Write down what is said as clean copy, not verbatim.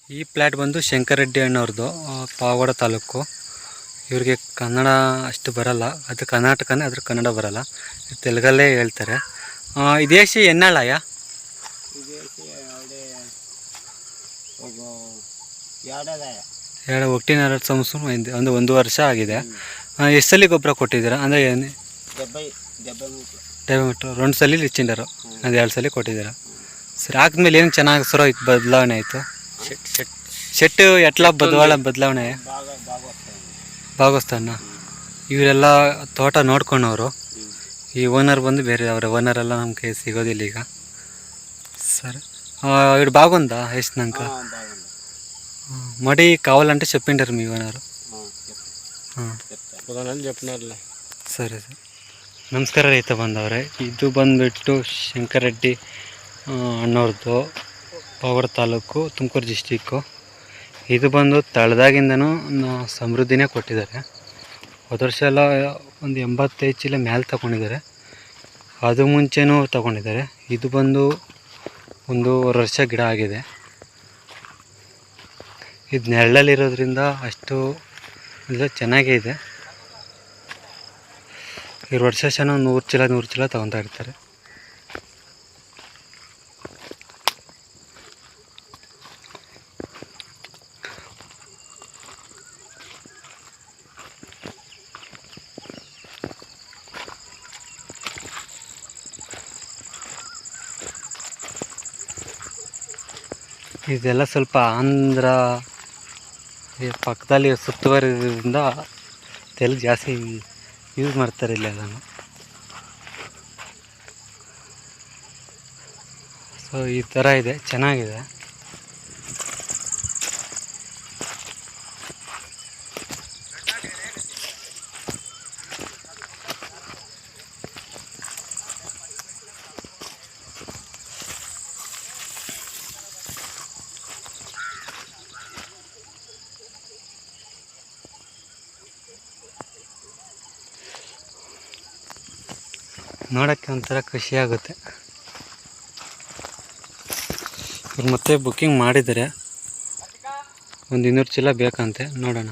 ಈ ಪ್ಲಾಟ್ ಬಂದು ಶಂಕರ್ ರೆಡ್ಡಿ ಅಣ್ಣವ್ರದ್ದು, ಪಾವಗಡ ತಾಲೂಕು. ಇವ್ರಿಗೆ ಕನ್ನಡ ಅಷ್ಟು ಬರಲ್ಲ, ಅದು ಕರ್ನಾಟಕನೇ, ಅದ್ರ ಕನ್ನಡ ಬರಲ್ಲ, ತೆಲುಗಲ್ಲೇ ಹೇಳ್ತಾರೆ. ಇದೇಸಿ ಎನ್ನಾಳಯ್ಯ? ಒಟ್ಟಿನ 2 ಸಂವತ್ಸರ ಒಂದು ವರ್ಷ ಆಗಿದೆ. ಎಷ್ಟು ಸಲ ಗೊಬ್ಬರ ಕೊಟ್ಟಿದ್ದೀರಾ? ಅಂದರೆ 2 ಸಲ ಇಚ್ಚಿಂಡರು, ಅದು 2 ಸಲ ಕೊಟ್ಟಿದ್ದೀರಾ. ಸರಿ, ಆದ್ಮೇಲೆ ಏನು ಚೆನ್ನಾಗಿ ಸರೋ ಇತ್ತು, ಬದಲಾವಣೆ ಆಯಿತು? ಶೆಟ್ಟು ಎಟ್ಲ ಬದಲಾವಣೆ ಭಾಗವಸ್ಥಾನ. ಇವರೆಲ್ಲ ತೋಟ ನೋಡ್ಕೊಂಡವರು. ಈ ಓನರ್ ಬಂದು ಬೇರೆ, ಅವರ ಓನರೆಲ್ಲ ನಮ್ಮ ಕೈ ಸಿಗೋದಿಲ್ಲ ಈಗ. సరే ఇక్కడ బాగుందా వేసినాక? మడి కావాలంటే చెప్పింటారు మీ ఓనరు. చెప్పినారులే. సరే ಸರ್. ನಮಸ್ಕಾರ ರೈತ ಬಂದವ್ರೆ. ಇದು ಬಂದುಬಿಟ್ಟು ಶಂಕರ್ ರೆಡ್ಡಿ ಅಣ್ಣವ್ರದ್ದು, ಪಾವಗಡ ತಾಲೂಕು, ತುಮಕೂರು ಡಿಸ್ಟಿಕ್ಕು. ಇದು ಬಂದು ತಳದಾಗಿಂದನೂ ಸಮೃದ್ಧಿನೇ ಕೊಟ್ಟಿದ್ದಾರೆ. ಹೋದ ವರ್ಷ ಎಲ್ಲ ಒಂದು 85 ಚೀಲ ಮ್ಯಾಲೆ ತಗೊಂಡಿದ್ದಾರೆ, ಅದು ಮುಂಚೆನೂ ತಗೊಂಡಿದ್ದಾರೆ. ಇದು ಬಂದು 1.5 ವರ್ಷ ಗಿಡ ಆಗಿದೆ. ಇದು ನೆರಳಲ್ಲಿರೋದ್ರಿಂದ ಅಷ್ಟು ಇಲ್ಲ, ಚೆನ್ನಾಗೇ ಇದೆ. ಇವ್ರು ವರ್ಷ ಚೆನ್ನಾಗಿ 100 ಚೀಲ ತಗೊತಾ ಇರ್ತಾರೆ. ಇದೆಲ್ಲ ಸ್ವಲ್ಪ ಆಂಧ್ರ ಪಕ್ಕದಲ್ಲಿ ಸುತ್ತುವರಿದ್ರಿಂದ ತೆಲುಗು ಜಾಸ್ತಿ ಯೂಸ್ ಮಾಡ್ತಾರೆ ಇಲ್ಲಿ ಅದನ್ನು. ಸೊ ಈ ಥರ ಇದೆ, ಚೆನ್ನಾಗಿದೆ. ನೋಡೋಕ್ಕೆ ಒಂಥರ ಖುಷಿಯಾಗುತ್ತೆ. ಇವ್ರು ಮತ್ತೆ ಬುಕ್ಕಿಂಗ್ ಮಾಡಿದ್ದಾರೆ, ಒಂದು 200 ಚೀಲ ಬೇಕಂತೆ. ನೋಡೋಣ.